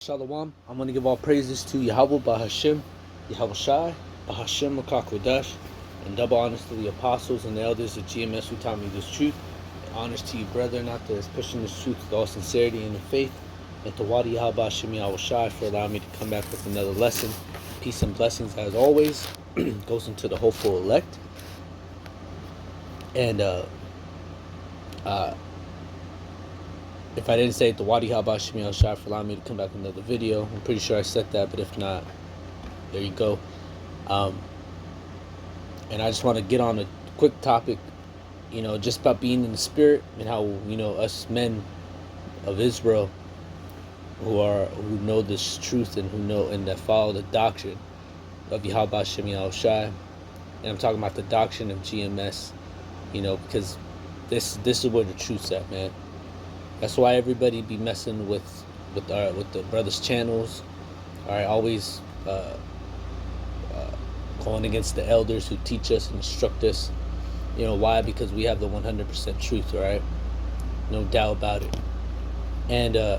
Shalom. I'm going to give all praises to Yahawah Bahashim, Yahawashai, Bahashim Makakodash, and double honors to the apostles and the elders of GMS who taught me this truth. And honors to you, brethren, out there pushing this truth with all sincerity and in faith. And to Wadi Yahawah Bahashim Yahawashai for allowing me to come back with another lesson. Peace and blessings as always. Goes into the hopeful elect. And if I didn't say it, the Wadi Yahawah Bahashim Yahawashai for allowing me to come back with another video. I'm pretty sure I said that, but if not, there you go. And I just want to get on a quick topic, just about being in the spirit and how, us men of Israel who know this truth and who know and that follow the doctrine of Yahawah Bahashim Yahawashi. And I'm talking about the doctrine of GMS, because this is where the truth's at, man. That's why everybody be messing with the brothers' channels. All right, always going against the elders who teach us and instruct us. Why? Because we have the 100% truth, all right? No doubt about it. And I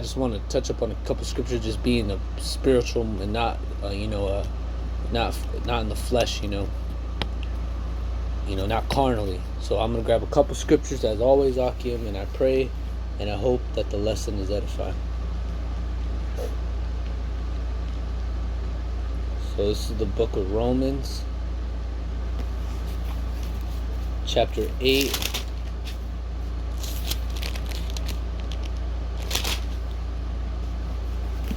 just want to touch up on a couple scriptures, just being a spiritual and not not in the flesh, not carnally. So I'm going to grab a couple scriptures as always, Akim, and I pray and I hope that the lesson is edifying. So this is the book of Romans, chapter 8.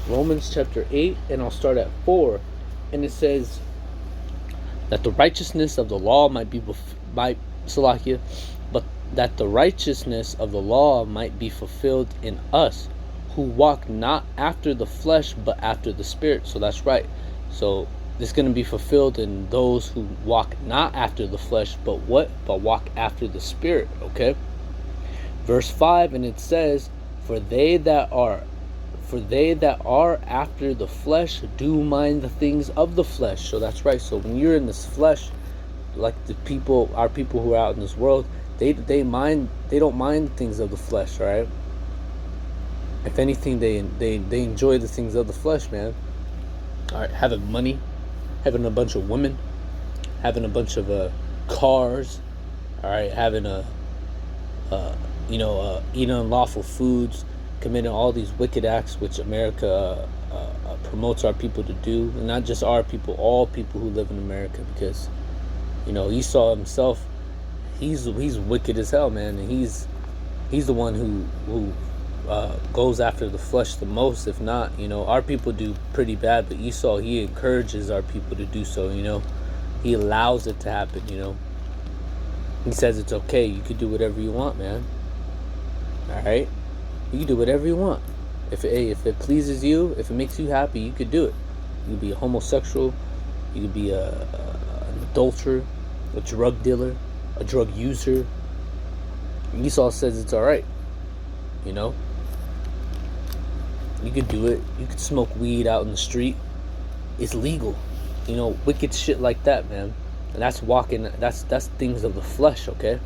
Romans chapter 8, and I'll start at 4. And it says that the righteousness of the law might be but that the righteousness of the law might be fulfilled in us, who walk not after the flesh but after the spirit. So that's right. So this is going to be fulfilled in those who walk not after the flesh, but walk after the spirit. Okay. Verse 5, and it says, For they that are after the flesh do mind the things of the flesh. So that's right. So when you're in this flesh, like our people who are out in this world, they don't mind the things of the flesh, right? If anything, they enjoy the things of the flesh, man. All right, having money, having a bunch of women, having a bunch of cars, all right, having eating unlawful foods, committing all these wicked acts which America promotes our people to do, and not just our people, all people who live in America, because Esau himself, he's wicked as hell, man, and he's the one who goes after the flesh the most. If not, our people do pretty bad, but Esau, he encourages our people to do so. He allows it to happen. He says it's okay, you could do whatever you want, man. All right, you can do whatever you want. If it pleases you, if it makes you happy, you could do it. You could be a homosexual, you could be an adulterer, a drug dealer, a drug user. Esau says it's all right. You could do it. You could smoke weed out in the street. It's legal. Wicked shit like that, man. And that's that's things of the flesh, okay?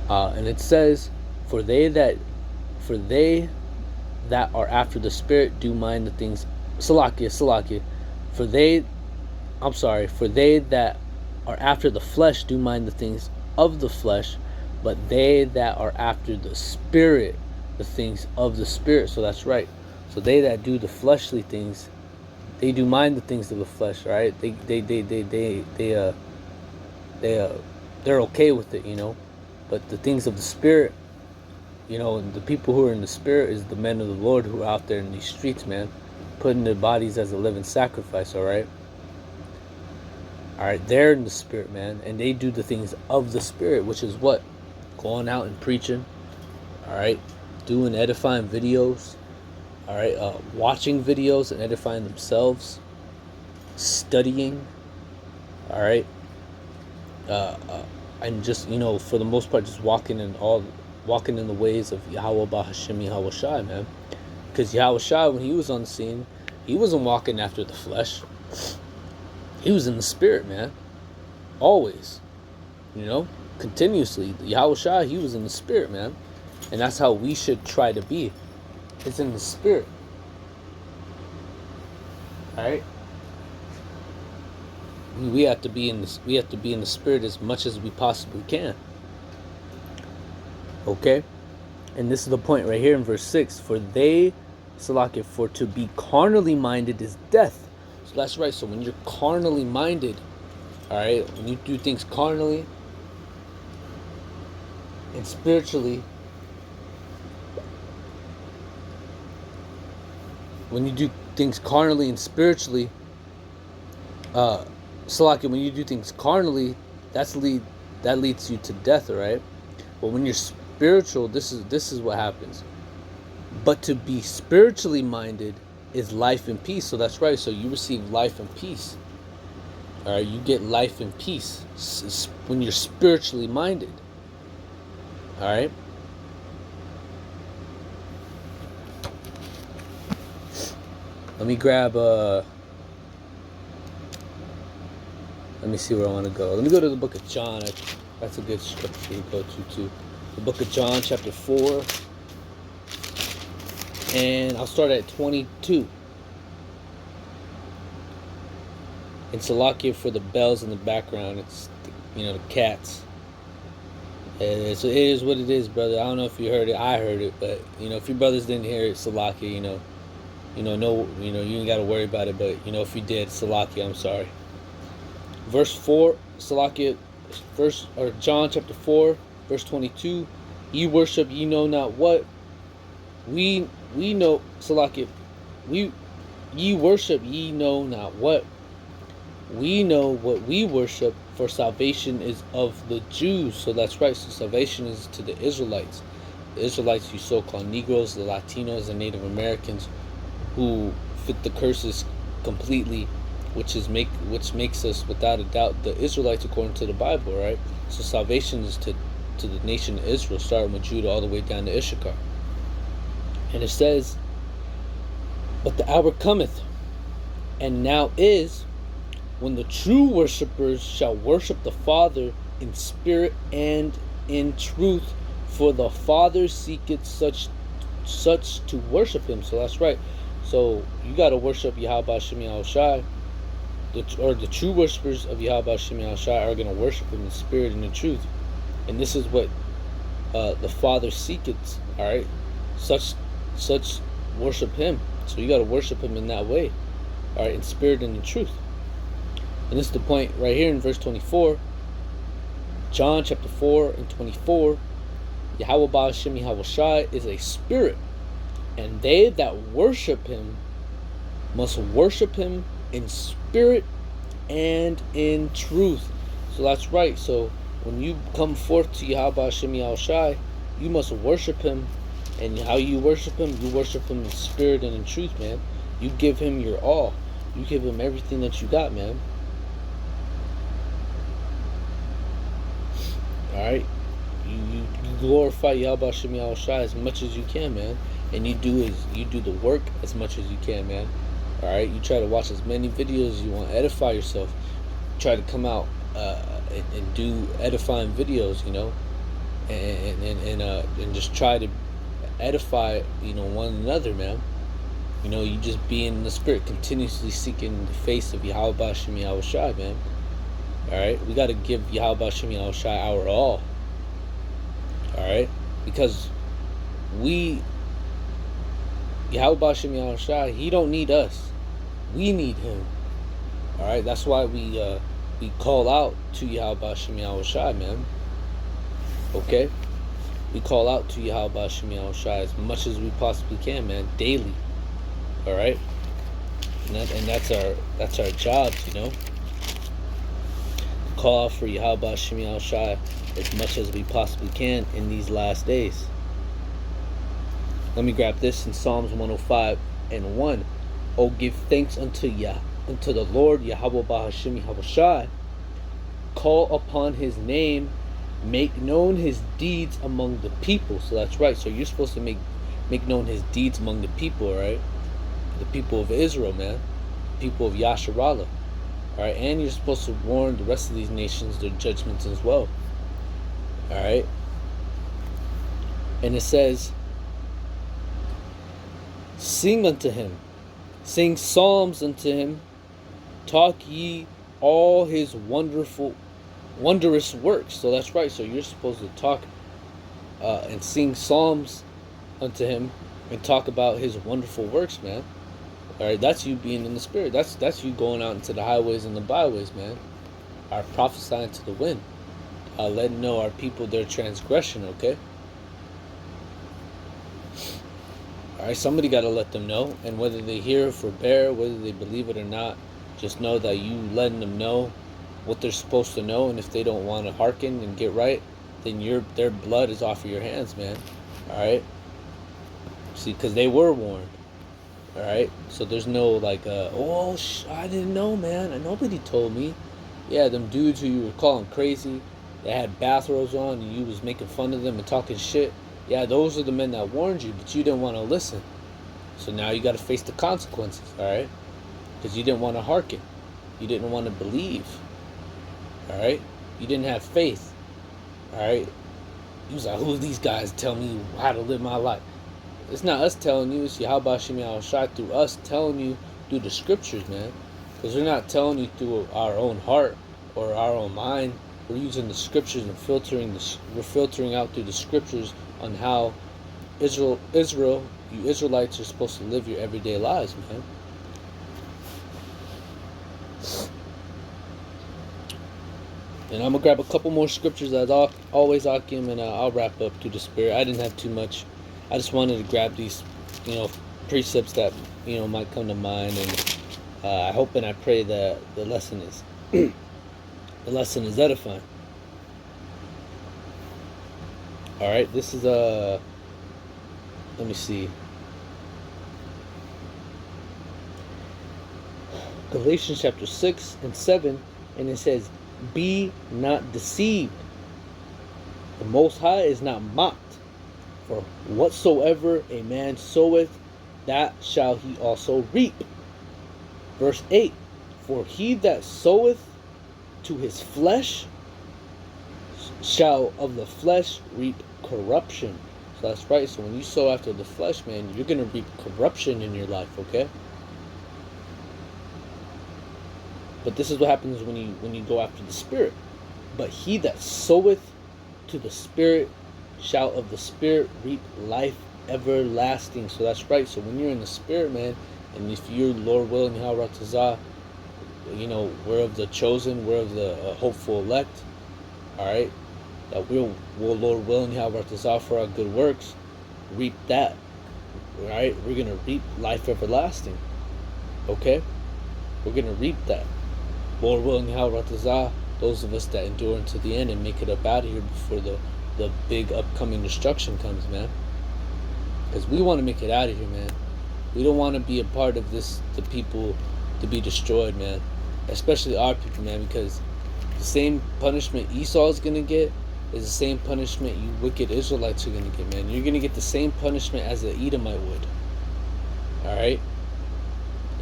And it says, For they that are after the spirit do mind the things. Salakia. For they that are after the flesh do mind the things of the flesh, but they that are after the spirit, the things of the spirit. So that's right. So they that do the fleshly things, they do mind the things of the flesh, right? They're okay with it, But the things of the spirit, the people who are in the spirit is the men of the Lord who are out there in these streets, man, putting their bodies as a living sacrifice. All right, they're in the spirit, man, and they do the things of the spirit, which is what? Going out and preaching, all right, doing edifying videos, all right, watching videos and edifying themselves, studying, all right, and just for the most part, just walking in the ways of Yahawah Bahashim Yahawashi, man. Because Yahawashi, when he was on the scene, he wasn't walking after the flesh. He was in the spirit, man. Always. Continuously. Yahawashi, he was in the spirit, man. And that's how we should try to be. It's in the spirit. Alright? We have to be in this, we have to be in the spirit as much as we possibly can. Okay? And this is the point right here in verse 6. For to be carnally minded is death. So that's right. So when you're carnally minded, alright, when you do things carnally and spiritually, when you do things carnally and spiritually, when you do things carnally, that leads you to death, alright? But when you're spiritual, this is what happens. But to be spiritually minded is life and peace. So that's right. So you receive life and peace. Alright, you get life and peace when you're spiritually minded. Alright? Let me grab let me see where I want to go. Let me go to the book of John. That's a good scripture to go to too. The book of John, chapter 4. And I'll start at 22. And Salakia for the bells in the background. It's, the cats. So it is what it is, brother. I don't know if you heard it. I heard it. But, if your brothers didn't hear it, Salakia, you ain't got to worry about it. But, if you did, Salakia, I'm sorry. Verse 4, Salakia, John chapter 4, verse 22. Ye worship ye know not what. We know, Salakia, ye worship ye know not what. We know what we worship, for salvation is of the Jews. So that's right. So salvation is to the Israelites. The Israelites, you so-called Negroes, the Latinos, the Native Americans, who fit the curses completely, which makes us, without a doubt, the Israelites according to the Bible, right? So salvation is to the nation of Israel, starting with Judah all the way down to Issachar. And it says, but the hour cometh, and now is, when the true worshipers shall worship the Father in spirit and in truth, for the Father seeketh such to worship him. So that's right. So you got to worship Yahawah Shem Yahawashi. The true worshipers of Yahawah Shem Yahawashi are going to worship him in spirit and in truth. And this is what the Father seeketh. All right, such worship him. So you got to worship him in that way, all right, in spirit and in truth. And this is the point right here in verse 24. John chapter 4 and 24. Yahawah Shem Yahawashi is a spirit, and they that worship him must worship him in spirit and in truth. So that's right. So when you come forth to Yahawah Shem Yahawashi, you must worship him. And how you worship him? You worship him in spirit and in truth, man. You give him your all. You give him everything that you got, man. Alright? You glorify Yahawah Shem Yahawashi as much as you can, man. And you do the work as much as you can, man. Alright? You try to watch as many videos as you want. Edify yourself. Try to come out and do edifying videos, and just try to edify one another, man. You just be in the spirit, continuously seeking the face of Yahawah Shem Yahawashi, man. Alright, we got to give Yahawah Shem Yahawashi our all. Alright, because Yahawah Shem Yahawashi, he don't need us, we need him. Alright, that's why we call out to Yahawah Shem Yahawashi, man. Okay, we call out to Yahawah Shem Yahawashi as much as we possibly can, man, daily. All right, and that's our job, Call out for Yahawah Shem Yahawashi as much as we possibly can in these last days. Let me grab this in Psalms 105 and 1. Oh, give thanks unto the Lord Yahawah Shem Yahawashi. Call upon his name. Make known his deeds among the people. So that's right. So you're supposed to make known his deeds among the people, right? The people of Israel, man. The people of Yasharallah. Alright, and you're supposed to warn the rest of these nations their judgments as well. Alright. And it says, sing unto him, sing psalms unto him, talk ye all his wondrous works. So that's right. So you're supposed to talk and sing psalms unto him and talk about his wonderful works, man. All right, that's you being in the spirit. That's you going out into the highways and the byways, man. Are prophesying to the wind, letting know our people their transgression. Okay. All right, somebody got to let them know, and whether they hear or forbear, whether they believe it or not, just know that you letting them know what they're supposed to know, and if they don't want to hearken and get right, then their blood is off of your hands, man. All right. See, because they were warned. All right. So there's no like, I didn't know, man. And nobody told me. Yeah, them dudes who you were calling crazy, they had bathrobes on, and you was making fun of them and talking shit. Yeah, those are the men that warned you, but you didn't want to listen. So now you got to face the consequences. All right. Because you didn't want to hearken. You didn't want to believe. All right. You didn't have faith. All right. You was like, who are these guys tell me how to live my life? It's not us telling you. It's YAHAWAH through us telling you through the scriptures, man. Because we're not telling you through our own heart or our own mind. We're using the scriptures and we're filtering out through the scriptures on how you Israelites are supposed to live your everyday lives, man. And I'm going to grab a couple more scriptures as always, Akim, and I'll wrap up to the spirit. I didn't have too much. I just wanted to grab these, precepts that, might come to mind. And I hope and I pray that the lesson is edifying. All right, this is, let me see. Galatians chapter 6 and 7, and it says, be not deceived. The Most High is not mocked. For whatsoever a man soweth, that shall he also reap. Verse 8. For he that soweth to his flesh shall of the flesh reap corruption. So that's right. So when you sow after the flesh, man, you're going to reap corruption in your life, okay? But this is what happens when you go after the spirit. But he that soweth to the spirit shall of the spirit reap life everlasting. So that's right. So when you're in the spirit, man, and if you're Lord willing, YAHAWAH, we're of the chosen, we're of the hopeful elect. All right, that we'll Lord willing, YAHAWAH, for our good works, reap that. All right, we're gonna reap life everlasting. Okay, we're gonna reap that. Lord willing, YAHAWAH, those of us that endure unto the end and make it up out of here before the big upcoming destruction comes, man. Because we want to make it out of here, man. We don't want to be a part of the people to be destroyed, man. Especially our people, man, because the same punishment Esau is going to get is the same punishment you wicked Israelites are going to get, man. You're going to get the same punishment as the Edomite would. Alright?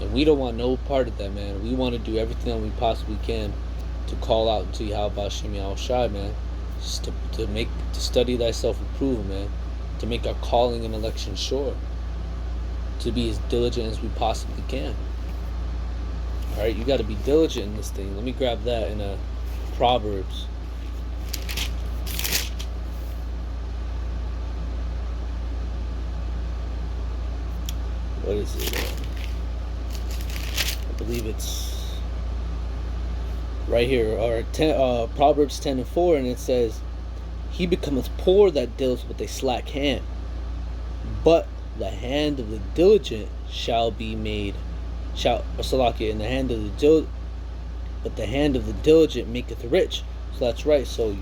And we don't want no part of that, man. We want to do everything that we possibly can to call out to YAHAWAH, man. Just to study thyself approval, man. To make our calling and election sure. To be as diligent as we possibly can. Alright, you got to be diligent in this thing. Let me grab that in Proverbs. What is it? I believe it's right here, or Proverbs 10 and 4, and it says, he becometh poor that deals with a slack hand, but the hand of the diligent shall be made, and the hand of the but the hand of the diligent maketh rich. So that's right. So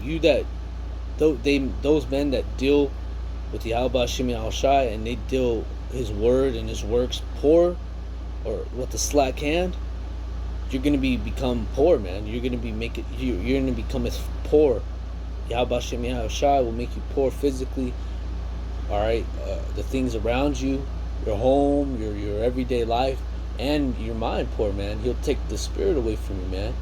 those men that deal with the YAHAWAH and they deal his word and his works poor, or with the slack hand, you're gonna become poor, man. You're gonna become as poor. YAHAWAH will make you poor physically. All right, the things around you, your home, your everyday life, and your mind poor, man. He'll take the spirit away from you, man.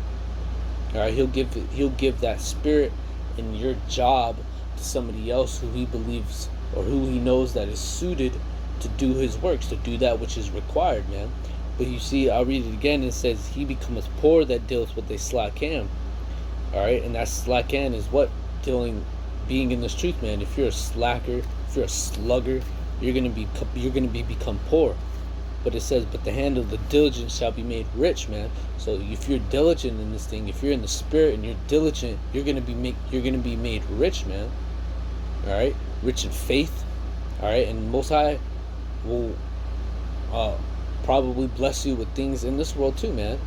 All right, he'll give that spirit in your job to somebody else who he believes or who he knows that is suited to do his works, to do that which is required, man. But you see, I'll read it again. It says, he becometh poor that deals with a slack hand. All right, and that slack hand is what? Being in this truth, man. If you're a slacker, if you're a slugger, you're gonna become poor. But it says, but the hand of the diligent shall be made rich, man. So if you're diligent in this thing, if you're in the spirit and you're diligent, you're gonna be made rich, man. All right, rich in faith. All right, and Most High will probably bless you with things in this world too, man.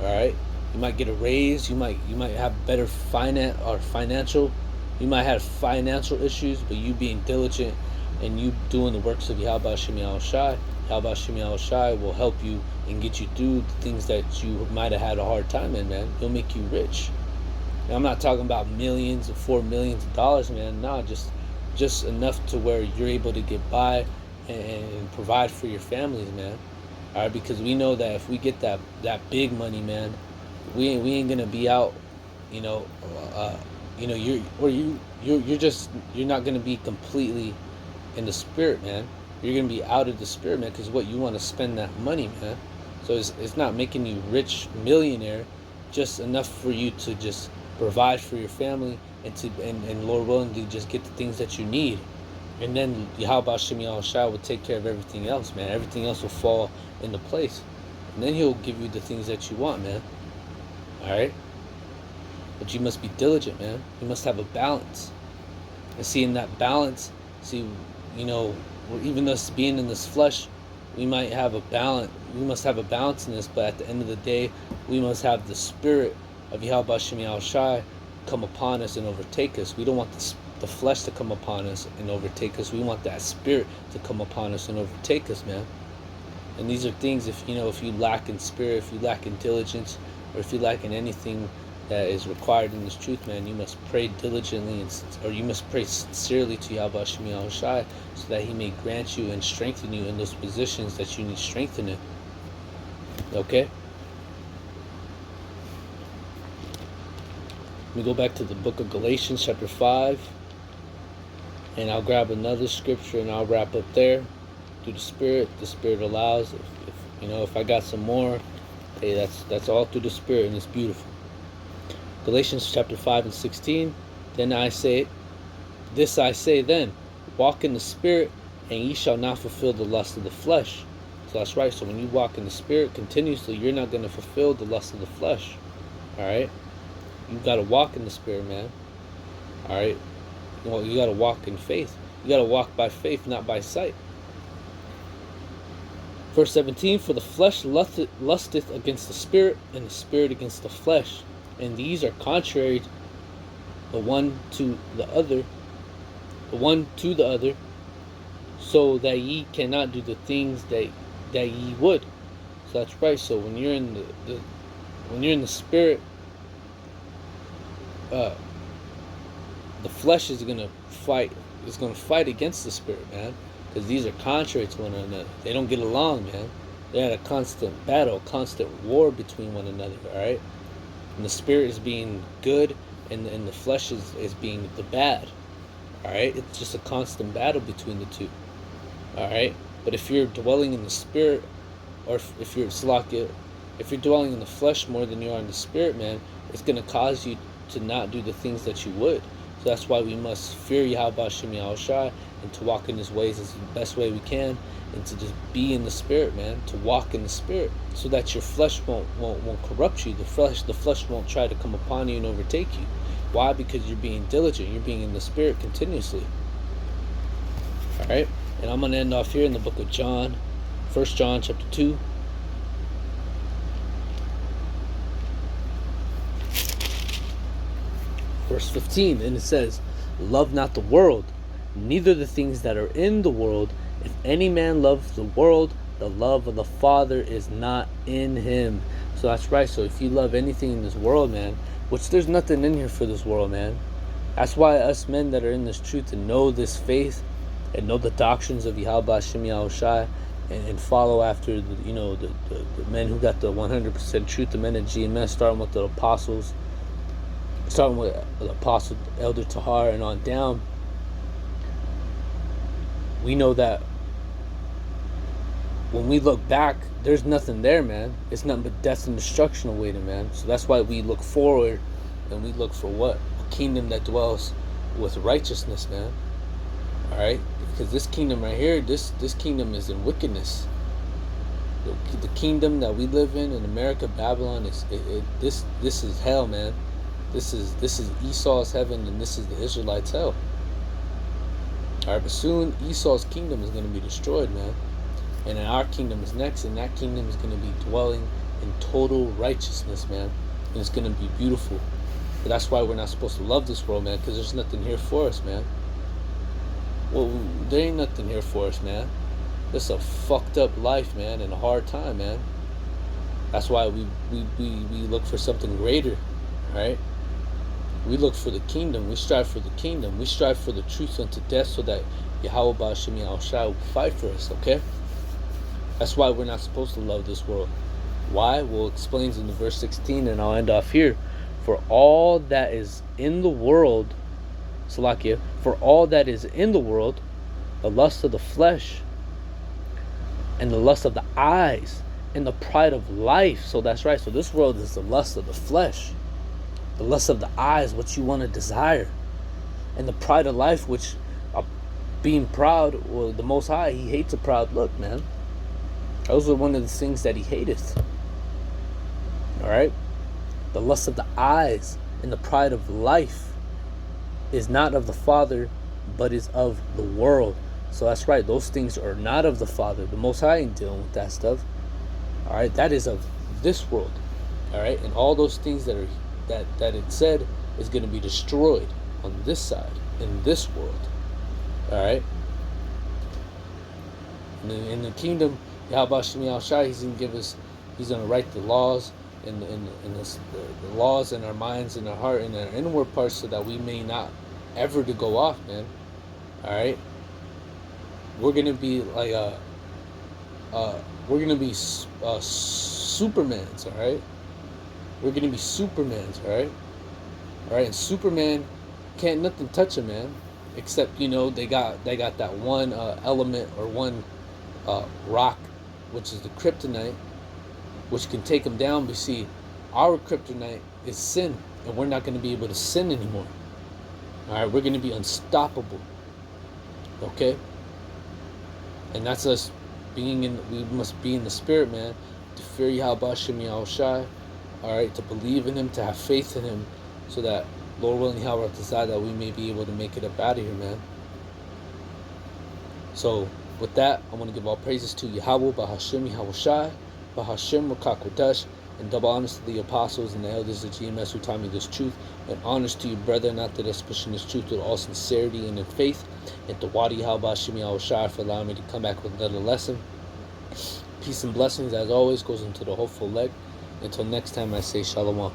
All right, you might get a raise. You might have better financial. You might have financial issues, but you being diligent and you doing the works of Yahawah Yahawashi, Yahawah Yahawashi will help you and get you through the things that you might have had a hard time in, man. He'll make you rich. And I'm not talking about millions or $4 million, man. Nah, just enough to where you're able to get by and provide for your families, man. All right, because we know that if we get that big money, man, we ain't gonna be out, you're not gonna be completely in the spirit, man. You're gonna be out of the spirit, man, because you want to spend that money, man. So it's not making you rich millionaire, just enough for you to just provide for your family and Lord willing to just get the things that you need. And then Yahawah Yahawashi will take care of everything else, man. Everything else will fall into place. And then he'll give you the things that you want, man. Alright? But you must be diligent, man. You must have a balance. And see, in that balance, even us being in this flesh, we might have a balance. We must have a balance in this, but at the end of the day, we must have the spirit of Yahawah Yahawashi come upon us and overtake us. We don't want the flesh to come upon us and overtake us. We want that spirit to come upon us and overtake us, man. And these are things, if you lack in spirit, if you lack in diligence, or if you lack in anything that is required in this truth, man, you must pray diligently, or you must pray sincerely to Yahawah Yahawashi, so that he may grant you and strengthen you in those positions that you need strengthening. Okay? Let me go back to the book of Galatians chapter 5, and I'll grab another scripture and I'll wrap up there. Through the spirit allows. If I got some more, hey, that's all through the spirit, and it's beautiful. Galatians chapter 5 and 16. Then I say then, walk in the spirit, and ye shall not fulfill the lust of the flesh. So that's right. So when you walk in the spirit continuously, you're not going to fulfill the lust of the flesh. All right. You got to walk in the spirit, man. All right. You got to walk in faith. You got to walk by faith, not by sight. Verse 17, for the flesh lusteth against the spirit, and the spirit against the flesh. And these are contrary the one to the other, so that ye cannot do the things that ye would. So that's right. So when you're in the spirit, the flesh is gonna fight. It's gonna fight against the spirit, man. Because these are contrary to one another. They don't get along, man. They're at a constant battle, constant war between one another, all right? And the spirit is being good, and the flesh is being the bad, all right? It's just a constant battle between the two, all right? But if you're dwelling in the spirit, or if you're dwelling in the flesh more than you are in the spirit, man, it's going to cause you to not do the things that you would. So that's why we must fear Yahawah Yahawashi, and to walk in his ways is the best way we can, and to just be in the spirit, man, to walk in the spirit, so that your flesh won't corrupt you. The flesh won't try to come upon you and overtake you. Why? Because you're being diligent. You're being in the spirit continuously. All right? And I'm going to end off here in the book of John, 1 John chapter 2. Verse 15, and it says, love not the world, neither the things that are in the world. If any man loves the world, the love of the Father is not in him. So that's right. So if you love anything in this world, man, which there's nothing in here for this world, man. That's why us men that are in this truth and know this faith and know the doctrines of Yahawah Yahawashi and follow after the men who got the 100% truth, the men at GMS, starting with the apostles, starting with the apostle Elder Tahar and on down. we know that when we look back, there's nothing there, man. It's nothing but death and destruction awaiting, man. So that's why we look forward, and we look for what? A kingdom that dwells with righteousness, man. All right, because this kingdom right here, this kingdom is in wickedness. The kingdom that we live in America, Babylon, this is hell, man. This is Esau's heaven, and this is the Israelites' hell. All right, but soon Esau's kingdom is going to be destroyed, man. And then our kingdom is next, and that kingdom is going to be dwelling in total righteousness, man. And it's going to be beautiful. But that's why we're not supposed to love this world, man, because there's nothing here for us, man. Well, there ain't nothing here for us, man. It's a fucked up life, man, and a hard time, man. That's why we look for something greater, right? We look for the kingdom. We strive for the kingdom. We strive for the truth unto death, so that YAHAWAH will fight for us, okay? That's why we're not supposed to love this world. Why? Well, it explains in the verse 16, and I'll end off here. For all that is in the world, Salakia, for all that is in the world, the lust of the flesh, and the lust of the eyes, and the pride of life. So that's right. So this world is the lust of the flesh, the lust of the eyes, what you want to desire, and the pride of life, which being proud. Well, the Most High, He hates a proud look, man. Those are one of the things that He hateth. All right? The lust of the eyes and the pride of life is not of the Father, but is of the world. So that's right. Those things are not of the Father. The Most High ain't dealing with that stuff. All right? That is of this world. All right? And all those things that are that it said is going to be destroyed on this side, in this world. All right? In the kingdom, YAHAWAH, He's going to give us, He's going to write the laws and the laws in our minds, in our heart, in our inward parts, so that we may not ever to go off, man. All right? We're going to be like we're going to be Supermans, all right? We're going to be Supermans, all right? All right, and Superman can't nothing touch him, man, except, you know, they got that one element or one rock, which is the kryptonite, which can take him down. But see, our kryptonite is sin, and we're not going to be able to sin anymore. All right, we're going to be unstoppable. Okay, and that's us being in. We must be in the spirit, man, to fear YAHAWAH. All right, to believe in Him, to have faith in Him, so that Lord willing, Yahweh decide that we may be able to make it up out of here, man. So with that, I want to give all praises to Yahweh, Bahashim Yahawashi, Bahashim Rakakodesh, and double honors to the apostles and the elders of GMS who taught me this truth, and honors to you, brethren, after this pushing this truth with all sincerity and in faith, and to Wadi Yahweh Yahawashi for allowing me to come back with another lesson. Peace and blessings, as always, goes into the hopeful leg. Until next time, I say Shalom.